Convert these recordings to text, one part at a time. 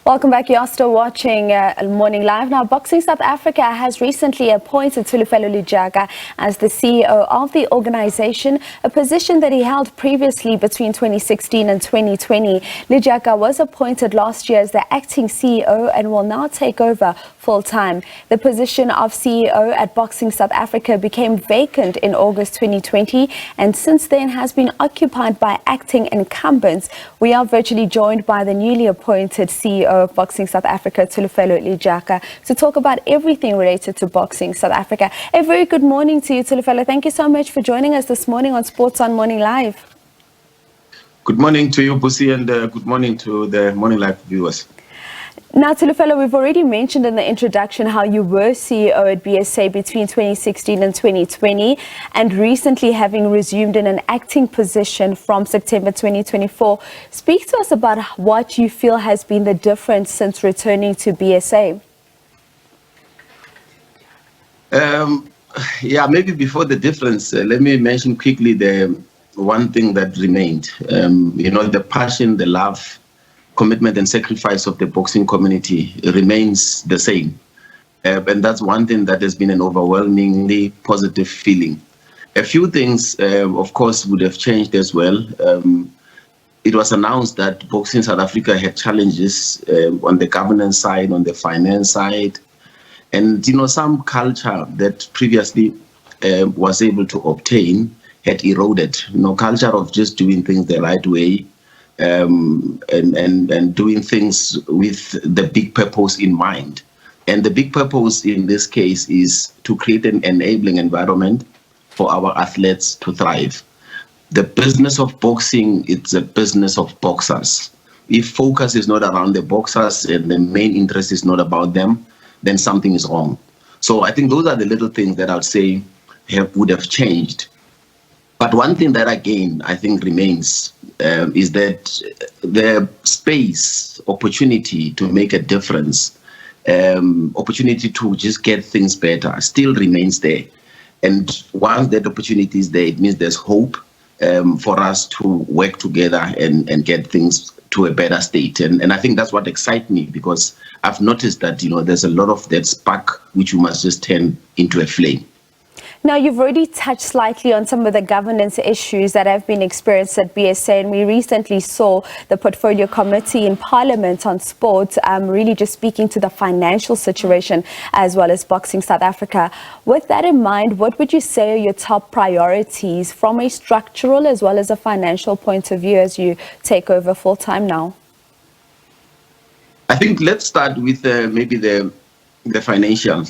Welcome back. You're still watching Morning Live. Now, Boxing South Africa has recently appointed Tsholofelo Lejaka as the CEO of the organization, a position that he held previously between 2016 and 2020. Lejaka was appointed last year as the acting CEO and will now take over full-time. The position of CEO at Boxing South Africa became vacant in August 2020 and since then has been occupied by acting incumbents. We are virtually joined by the newly appointed CEO of Boxing South Africa, Tsholofelo Lejaka, to talk about everything related to Boxing South Africa. A very good morning to you, Tsholofelo. Thank you so much for joining us this morning on Sports on Morning Live. Good morning to you, Busi, and good morning to the Morning Live viewers. Now, Tsholofelo, we've already mentioned in the introduction how you were CEO at BSA between 2016 and 2020, and recently having resumed in an acting position from September 2024. Speak to us about what you feel has been the difference since returning to BSA. Maybe before the difference, let me mention quickly the one thing that remained. The passion, the love, commitment and sacrifice of the boxing community remains the same. And that's one thing that has been an overwhelmingly positive feeling. A few things, of course, would have changed as well. It was announced that Boxing South Africa had challenges on the governance side, on the finance side, and some culture that previously was able to obtain had eroded. Culture of just doing things the right way, and doing things with the big purpose in mind. And the big purpose in this case is to create an enabling environment for our athletes to thrive. The business of boxing, it's a business of boxers. If focus is not around the boxers and the main interest is not about them, then something is wrong. So I think those are the little things that I'll say would have changed. But one thing that, again, I think remains is that the space, opportunity to make a difference, opportunity to just get things better still remains there. And once that opportunity is there, it means there's hope for us to work together and get things to a better state. And I think that's what excites me, because I've noticed that, there's a lot of that spark which you must just turn into a flame. Now, you've already touched slightly on some of the governance issues that have been experienced at BSA, and we recently saw the Portfolio Committee in Parliament on Sport really just speaking to the financial situation as well as Boxing South Africa. With that in mind, what would you say are your top priorities from a structural as well as a financial point of view as you take over full-time now? I think let's start with maybe the financial.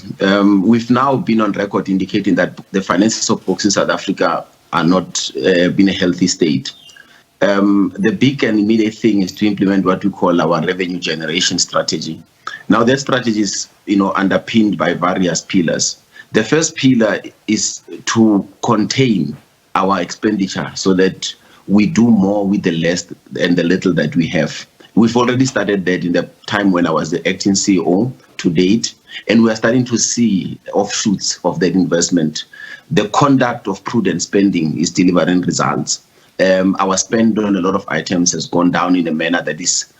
We've now been on record indicating that the finances of Boxing South Africa are not in a healthy state. The big and immediate thing is to implement what we call our revenue generation strategy. Now, that strategy is underpinned by various pillars. The first pillar is to contain our expenditure so that we do more with the less and the little that we have. We've already started that in the time when I was the acting CEO to date, and we are starting to see offshoots of that investment. The conduct of prudent spending is delivering results. Our spend on a lot of items has gone down in a manner that is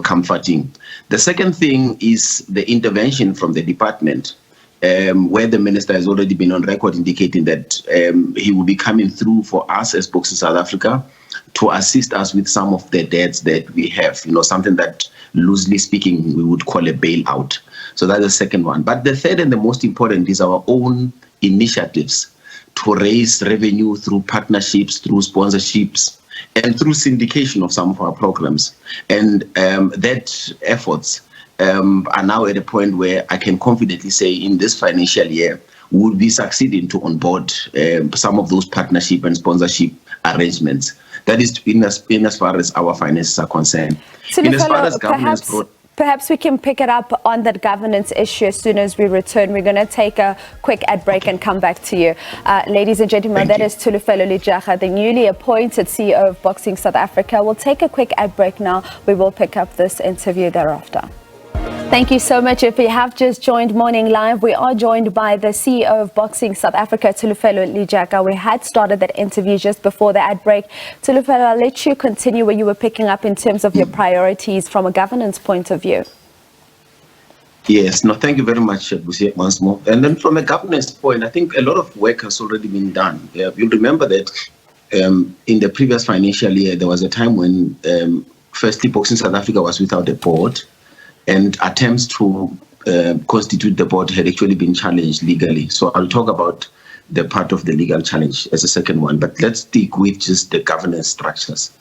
comforting. The second thing is the intervention from the department, where the minister has already been on record indicating that he will be coming through for us as Boxing South Africa to assist us with some of the debts that we have, something that loosely speaking we would call a bailout. So that's the second one. But the third and the most important is our own initiatives to raise revenue through partnerships, through sponsorships, and through syndication of some of our programs. And that efforts are now at a point where I can confidently say in this financial year, we will be succeeding to onboard some of those partnership and sponsorship arrangements. That is in as far as our finances are concerned. In as far as governance, perhaps we can pick it up on that governance issue as soon as we return. We're going to take a quick ad break and come back to you. Ladies and gentlemen, that is Tsholofelo Lejaka, the newly appointed CEO of Boxing South Africa. We'll take a quick ad break now. We will pick up this interview thereafter. Thank you so much. If you have just joined Morning Live, we are joined by the CEO of Boxing South Africa, Tsholofelo Lejaka. We had started that interview just before the ad break. Tsholofelo, I'll let you continue where you were picking up in terms of your priorities from a governance point of view. Yes, no, thank you very much, Busia, once more. And then from a governance point, I think a lot of work has already been done. You'll remember that in the previous financial year, there was a time when, firstly, Boxing South Africa was without a board, and attempts to constitute the board had actually been challenged legally. So I'll talk about the part of the legal challenge as a second one, but let's stick with just the governance structures.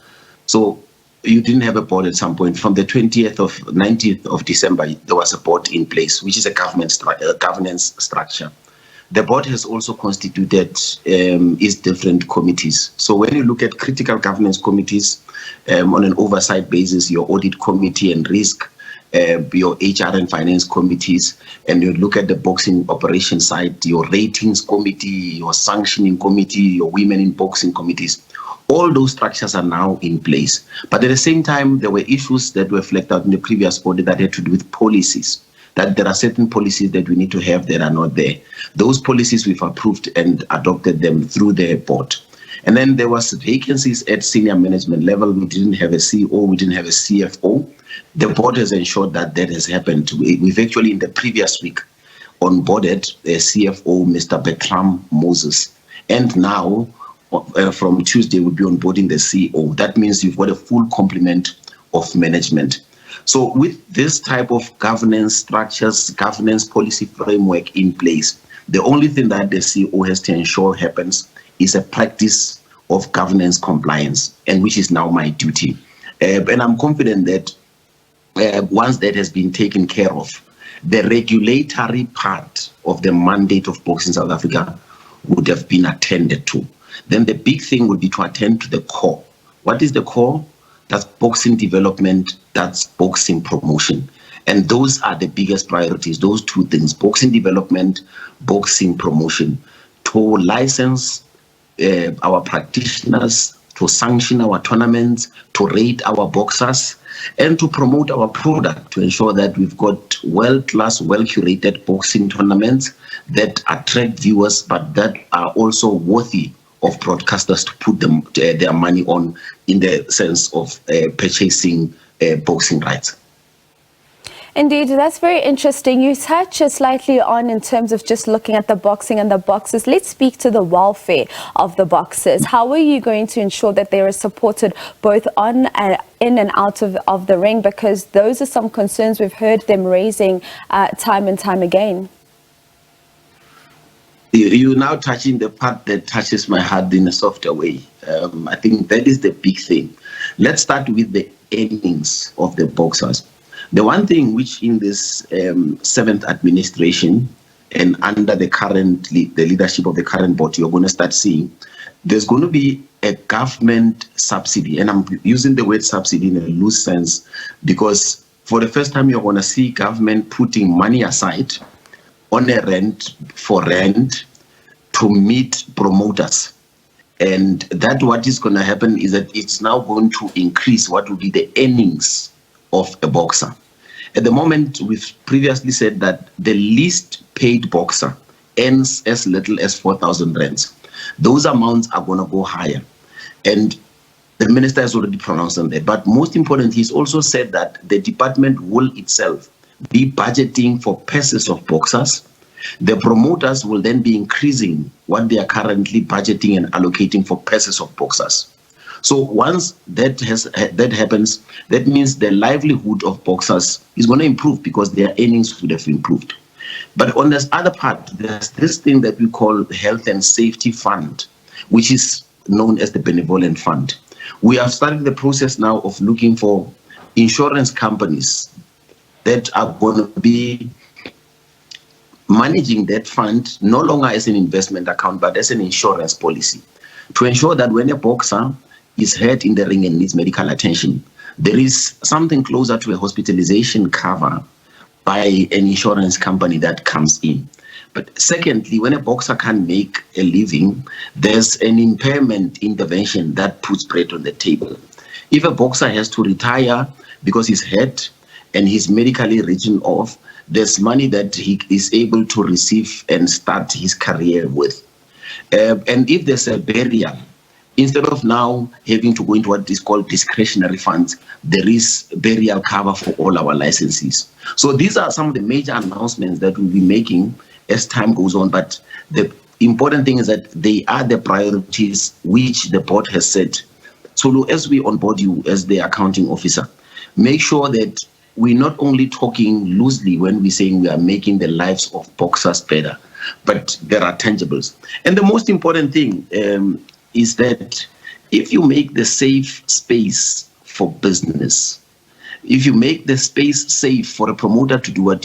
So you didn't have a board at some point. From the 19th of December, there was a board in place, which is a governance structure. The board has also constituted its different committees. So when you look at critical governance committees on an oversight basis, your audit committee and risk, your HR and finance committees, and you look at the boxing operation side, your ratings committee, your sanctioning committee, your women in boxing committees, all those structures are now in place. But at the same time, there were issues that were flagged out in the previous body that had to do with policies, that there are certain policies that we need to have that are not there. Those policies we've approved and adopted them through the board. And then there was vacancies at senior management level. We didn't have a CEO, we didn't have a CFO. The board has ensured that that has happened. We've actually, in the previous week, onboarded a CFO, Mr. Bertram Moses. And now, from Tuesday, we'll be onboarding the CEO. That means you've got a full complement of management. So with this type of governance structures, governance policy framework in place, the only thing that the CEO has to ensure happens is a practice of governance compliance, and which is now my duty. And I'm confident that once that has been taken care of, the regulatory part of the mandate of Boxing South Africa would have been attended to. Then the big thing would be to attend to the core. What is the core? That's boxing development, that's boxing promotion. And those are the biggest priorities, those two things, boxing development, boxing promotion. To license our practitioners, to sanction our tournaments, to rate our boxers, and to promote our product, to ensure that we've got world-class, well-curated boxing tournaments that attract viewers, but that are also worthy of broadcasters to put them their money on, in the sense of purchasing boxing rights. Indeed, that's very interesting. You touch slightly on in terms of just looking at the boxing and the boxers. Let's speak to the welfare of the boxers. How are you going to ensure that they are supported both on and in and out of the ring? Because those are some concerns we've heard them raising time and time again. You're now touching the part that touches my heart in a softer way. I think that is the big thing. Let's start with the earnings of the boxers. The one thing which in this 7th administration and under the leadership of the current board, you're going to start seeing, there's going to be a government subsidy. And I'm using the word subsidy in a loose sense, because for the first time, you're going to see government putting money aside on a rent to meet promoters. And that what is going to happen is that it's now going to increase what will be the earnings of a boxer. At the moment, we've previously said that the least paid boxer earns as little as 4,000 rands. Those amounts are going to go higher. And the minister has already pronounced on that. But most important, he's also said that the department will itself be budgeting for purses of boxers. The promoters will then be increasing what they are currently budgeting and allocating for purses of boxers. So once that happens, that means the livelihood of boxers is going to improve, because their earnings would have improved. But on this other part, there's this thing that we call Health and Safety Fund, which is known as the Benevolent Fund. We have started the process now of looking for insurance companies that are going to be managing that fund, no longer as an investment account, but as an insurance policy, to ensure that when a boxer is hurt in the ring and needs medical attention, there is something closer to a hospitalization cover by an insurance company that comes in. But secondly, when a boxer can't make a living, there's an impairment intervention that puts bread on the table. If a boxer has to retire because he's hurt and he's medically written off, there's money that he is able to receive and start his career with. And if there's a burial, instead of now having to go into what is called discretionary funds, there is burial cover for all our licensees. So these are some of the major announcements that we'll be making as time goes on. But the important thing is that they are the priorities which the board has set. So as we onboard you as the accounting officer, make sure that we're not only talking loosely when we're saying we are making the lives of boxers better, but there are tangibles. And the most important thing is that if you make the safe space for business, if you make the space safe for a promoter to do what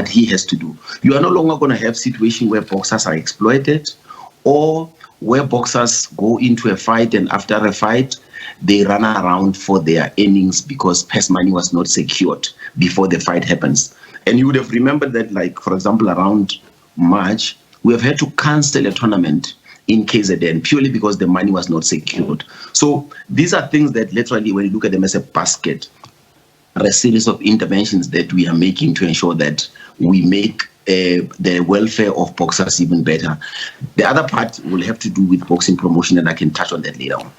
he has to do, you are no longer going to have situations where boxers are exploited, or where boxers go into a fight and after a fight, they run around for their earnings because purse money was not secured before the fight happens. And you would have remembered that, like, for example, around March, we have had to cancel a tournament in KZN purely because the money was not secured. So these are things that literally, when you look at them as a basket, are a series of interventions that we are making to ensure that we make the welfare of boxers even better. The other part will have to do with boxing promotion, and I can touch on that later on.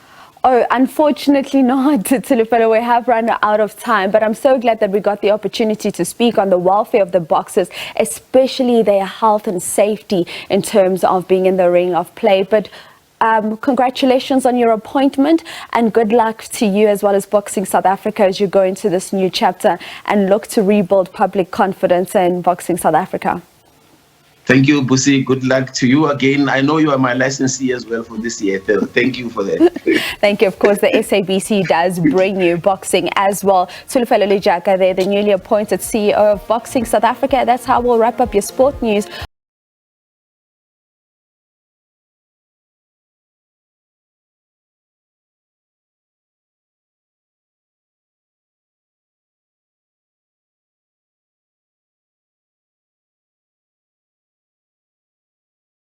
Oh, unfortunately not, Tsholofelo. We have run out of time, but I'm so glad that we got the opportunity to speak on the welfare of the boxers, especially their health and safety in terms of being in the ring of play. But congratulations on your appointment, and good luck to you as well as Boxing South Africa as you go into this new chapter and look to rebuild public confidence in Boxing South Africa. Thank you, Busi. Good luck to you again. I know you are my licensee as well for this year. Thank you for that. Thank you. Of course, the SABC does bring you boxing as well. Tsholofelo Lejaka, they're the newly appointed CEO of Boxing South Africa. That's how we'll wrap up your sport news.